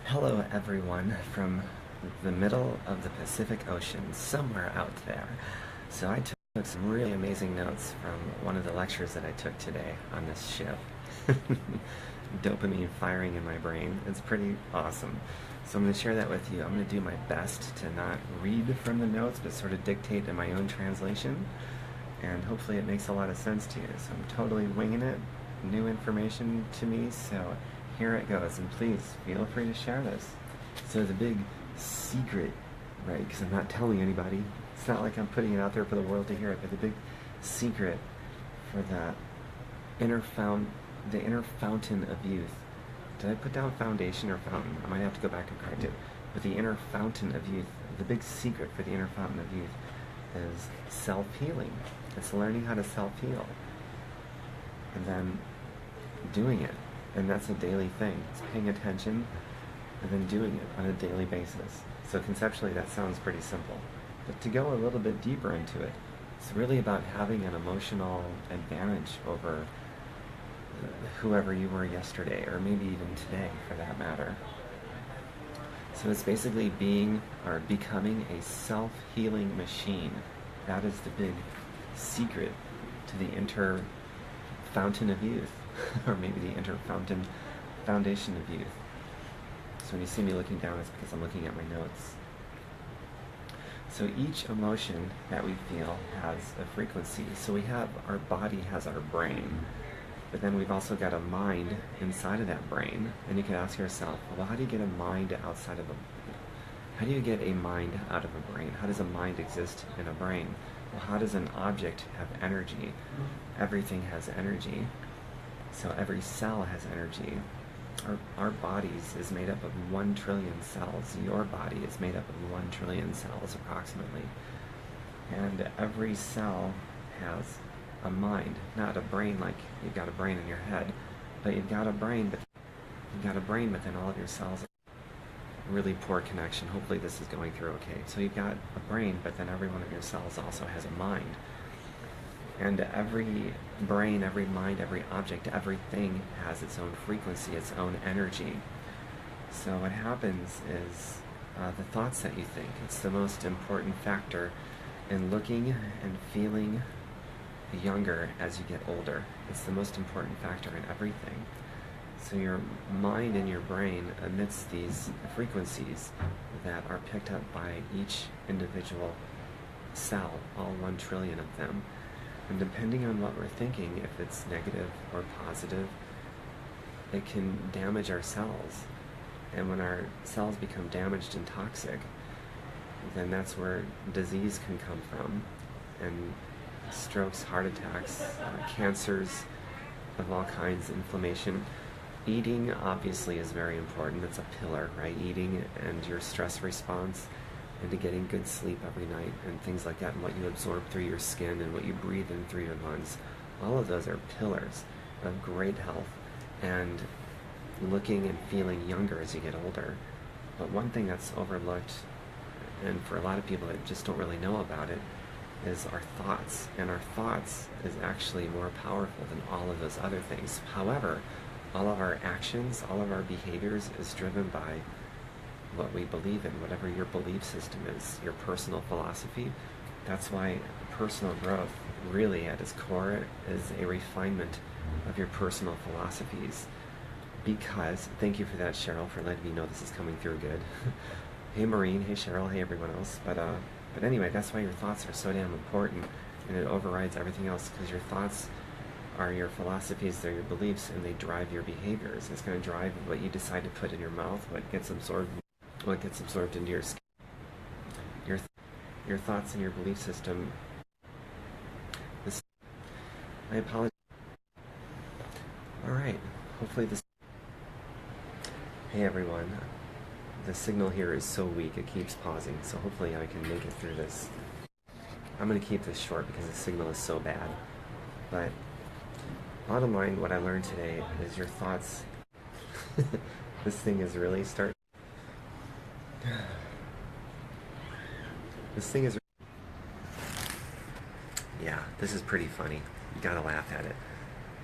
Hello everyone from the middle of the Pacific Ocean, somewhere out there. So I took some really amazing notes from one of the lectures that I took today on this ship. Dopamine firing in my brain. It's pretty awesome. So I'm going to share that with you. I'm going to do my best to not read from the notes, but sort of dictate in my own translation. And hopefully it makes a lot of sense to you. So I'm totally winging it. New information to me, so here it goes, and please feel free to share this. So the big secret, right, because I'm not telling anybody, it's not like I'm putting it out there for the world to hear it, but the big secret for the inner fountain of youth. Did I put down foundation or fountain? I might have to go back and correct it. But the inner fountain of youth, the big secret for the inner fountain of youth is self-healing. It's learning how to self-heal. And then doing it. And that's a daily thing. It's paying attention and then doing it on a daily basis. So conceptually that sounds pretty simple. But to go a little bit deeper into it, it's really about having an emotional advantage over whoever you were yesterday, or maybe even today for that matter. So it's basically being or becoming a self-healing machine. That is the big secret to the inner fountain of youth, or maybe the inner foundation of youth. So when you see me looking down, it's because I'm looking at my notes. So each emotion that we feel has a frequency. So we have, our body has our brain, but then we've also got a mind inside of that brain. And you can ask yourself, well, how do you get a mind outside of how do you get a mind out of a brain? How does a mind exist in a brain? Well, how does an object have energy? Everything has energy. So every cell has energy. Our bodies is made up of 1 trillion cells. Your body is made up of 1 trillion cells approximately. And every cell has a mind, not a brain like you've got a brain in your head, but you've got a brain, within all of your cells. Really poor connection. Hopefully this is going through okay. So you've got a brain, but then every one of your cells also has a mind. And every brain, every mind, every object, everything has its own frequency, its own energy. So what happens is the thoughts that you think. It's the most important factor in looking and feeling younger as you get older. It's the most important factor in everything. So your mind and your brain emits these frequencies that are picked up by each individual cell, all 1 trillion of them. And depending on what we're thinking, if it's negative or positive, it can damage our cells. And when our cells become damaged and toxic, then that's where disease can come from. And strokes, heart attacks, cancers of all kinds, inflammation. Eating obviously is very important. It's a pillar, right? Eating and your stress response, and to getting good sleep every night and things like that, and what you absorb through your skin and what you breathe in through your lungs. All of those are pillars of great health and looking and feeling younger as you get older. But one thing that's overlooked, and for a lot of people that just don't really know about it, is our thoughts. And our thoughts is actually more powerful than all of those other things. However, all of our actions, all of our behaviors is driven by what we believe in, whatever your belief system is, your personal philosophy. That's why personal growth really at its core is a refinement of your personal philosophies. Because, thank you for that, Cheryl, for letting me know this is coming through good. Hey Maureen, hey Cheryl, hey everyone else. But anyway, that's why your thoughts are so damn important, and it overrides everything else, because your thoughts are your philosophies, they're your beliefs, and they drive your behaviors. It's going to drive what you decide to put in your mouth, what gets absorbed into your skin. Your thoughts and your belief system. I apologize. Alright, hopefully this... Hey everyone. The signal here is so weak, it keeps pausing, so hopefully I can make it through this. I'm going to keep this short because the signal is so bad. But bottom line, what I learned today is your thoughts. This thing is really starting. This thing is... Yeah, this is pretty funny. You gotta laugh at it.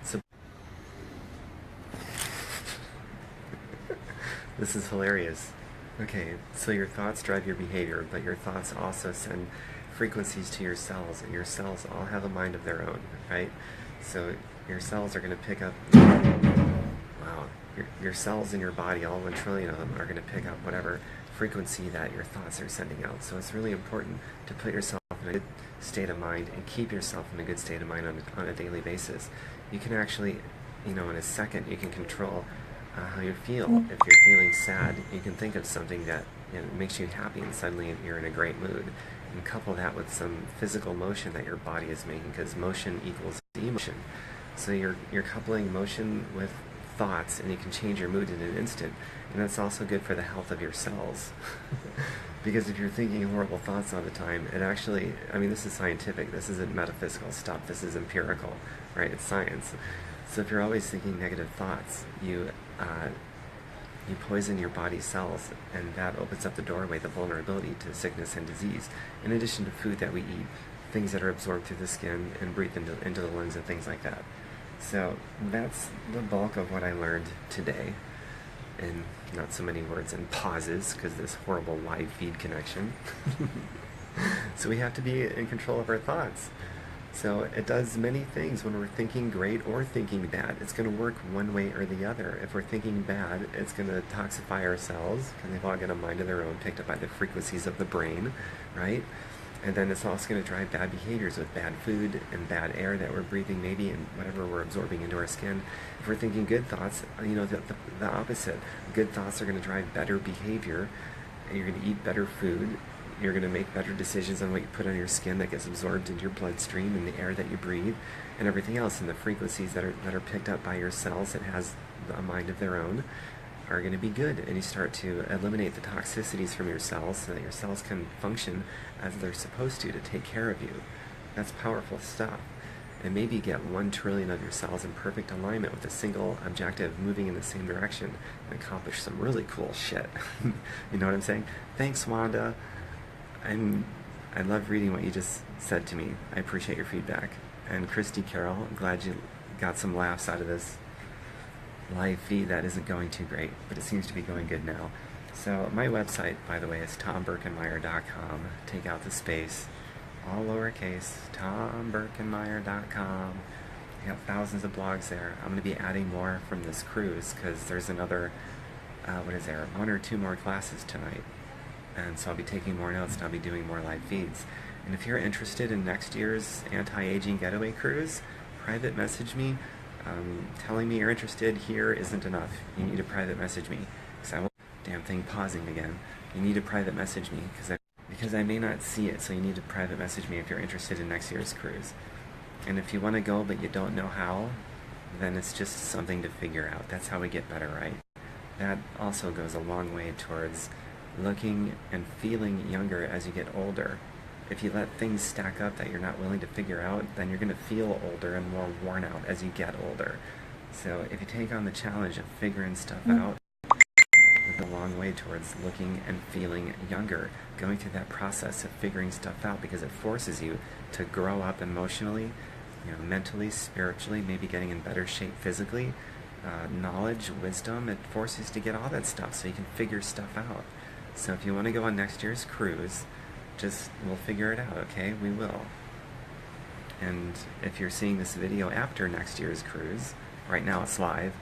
So This is hilarious. Okay, so your thoughts drive your behavior, but your thoughts also send frequencies to your cells, and your cells all have a mind of their own, right? So your cells are going to pick up, wow, your cells in your body, all 1 trillion of them, are going to pick up whatever frequency that your thoughts are sending out. So it's really important to put yourself in a good state of mind and keep yourself in a good state of mind on a daily basis. You can actually, in a second, you can control how you feel. If you're feeling sad, you can think of something that makes you happy, and suddenly you're in a great mood. And couple that with some physical motion that your body is making, because motion equals emotion. So you're coupling motion with thoughts, and you can change your mood in an instant. And that's also good for the health of your cells. Because if you're thinking horrible thoughts all the time, it actually, this is scientific, this isn't metaphysical stuff, this is empirical, right? It's science. So if you're always thinking negative thoughts, you poison your body's cells, and that opens up the doorway, the vulnerability to sickness and disease, in addition to food that we eat, things that are absorbed through the skin and breathed into the lungs and things like that. So that's the bulk of what I learned today, in not so many words and pauses, because this horrible live feed connection. So we have to be in control of our thoughts. So it does many things when we're thinking great or thinking bad. It's going to work one way or the other. If we're thinking bad, it's going to toxify our cells, because they've all got a mind of their own, picked up by the frequencies of the brain, right? And then it's also going to drive bad behaviors with bad food and bad air that we're breathing, maybe, and whatever we're absorbing into our skin. If we're thinking good thoughts, the opposite. Good thoughts are going to drive better behavior, and you're going to eat better food. You're going to make better decisions on what you put on your skin that gets absorbed into your bloodstream and the air that you breathe and everything else. And the frequencies that are picked up by your cells that has a mind of their own are going to be good. And you start to eliminate the toxicities from your cells so that your cells can function as they're supposed to take care of you. That's powerful stuff. And maybe get 1 trillion of your cells in perfect alignment with a single objective, moving in the same direction, and accomplish some really cool shit. You know what I'm saying? Thanks, Wanda. I love reading what you just said to me. I appreciate your feedback. And Christy Carroll, I'm glad you got some laughs out of this live feed that isn't going too great, but it seems to be going good now. So my website, by the way, is tomberkenmeyer.com. Take out the space, all lowercase, tomberkenmeyer.com. I got thousands of blogs there. I'm going to be adding more from this cruise, because there's another, 1 or 2 more classes tonight. And so I'll be taking more notes, and I'll be doing more live feeds. And if you're interested in next year's Anti-Aging Getaway Cruise, private message me. Telling me you're interested here isn't enough. You need to private message me, because I won't. Damn thing pausing again. You need to private message me, because I may not see it. So you need to private message me if you're interested in next year's cruise. And if you want to go but you don't know how, then it's just something to figure out. That's how we get better, right? That also goes a long way towards looking and feeling younger as you get older. If you let things stack up that you're not willing to figure out, then you're going to feel older and more worn out as you get older. So if you take on the challenge of figuring stuff out, it's a long way towards looking and feeling younger, going through that process of figuring stuff out, because it forces you to grow up emotionally, mentally, spiritually, maybe getting in better shape physically, knowledge, wisdom. It forces you to get all that stuff so you can figure stuff out. So if you want to go on next year's cruise, we'll figure it out, okay? We will. And if you're seeing this video after next year's cruise, right now it's live.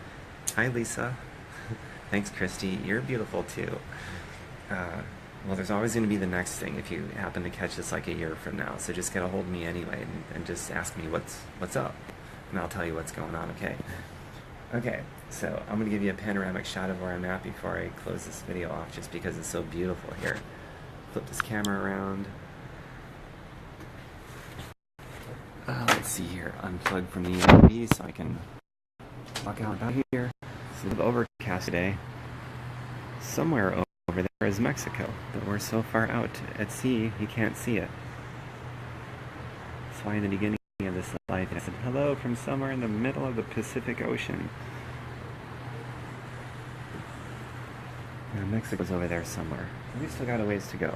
Hi, Lisa. Thanks, Christy. You're beautiful, too. Well, there's always going to be the next thing if you happen to catch this like a year from now. So just get a hold of me anyway and just ask me what's up. And I'll tell you what's going on, okay? Okay, so I'm going to give you a panoramic shot of where I'm at before I close this video off, just because it's so beautiful here. Flip this camera around. Let's see here. Unplug from the USB so I can walk out here. It's a little overcast today. Somewhere over there is Mexico, but we're so far out at sea you can't see it. That's why in the beginning of this life I said hello from somewhere in the middle of the Pacific Ocean. Mexico's over there somewhere. We still got a ways to go.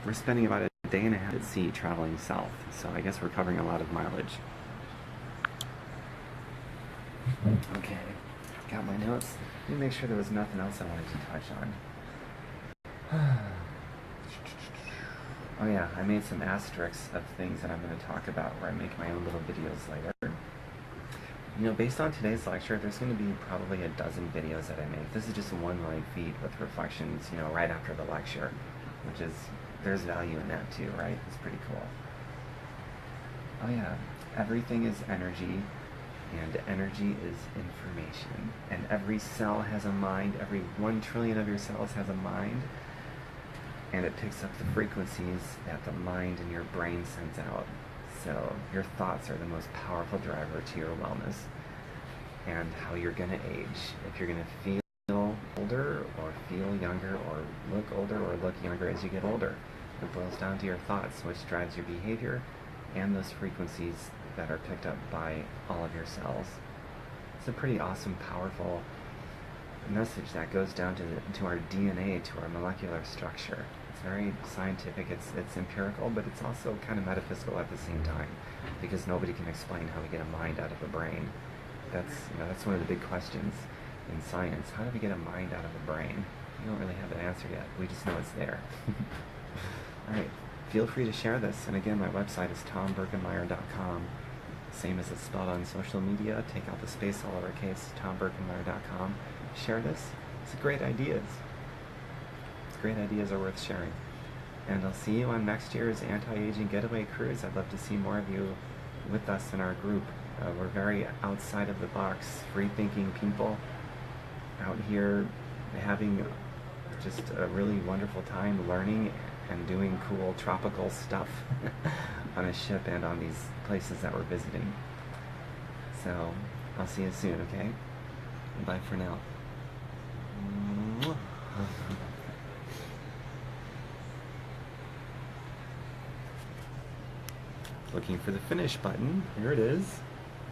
We're spending about a day and a half at sea traveling south, so I guess we're covering a lot of mileage. Okay, Got my notes. Let me make sure there was nothing else I wanted to touch on. Oh yeah, I made some asterisks of things that I'm going to talk about where I make my own little videos later. You know, based on today's lecture, there's going to be probably a dozen videos that I make. This is just one live feed with reflections, you know, right after the lecture, which is, there's value in that too, right? It's pretty cool. Oh yeah, everything is energy, and energy is information. And every cell has a mind, every 1 trillion of your cells has a mind, and it picks up the frequencies that the mind and your brain sends out. So your thoughts are the most powerful driver to your wellness and how you're going to age. If you're going to feel older or feel younger or look older or look younger as you get older, it boils down to your thoughts, which drives your behavior and those frequencies that are picked up by all of your cells. It's a pretty awesome, powerful message that goes down to our DNA, to our molecular structure. It's very scientific, it's empirical, but it's also kind of metaphysical at the same time, because nobody can explain how we get a mind out of a brain. That's one of the big questions in science. How do we get a mind out of a brain? We don't really have an answer yet. We just know it's there. Alright, feel free to share this. And again, my website is tomberkenmeyer.com. Same as it's spelled on social media. Take out the space, all lowercase, tomberkenmeyer.com. Share this. It's great ideas. Great ideas are worth sharing. And I'll see you on next year's Anti-Aging Getaway Cruise. I'd love to see more of you with us in our group. We're very outside of the box, free-thinking people out here having just a really wonderful time learning and doing cool tropical stuff on a ship and on these places that we're visiting. So I'll see you soon, okay? Bye for now. Looking for the finish button. Here it is.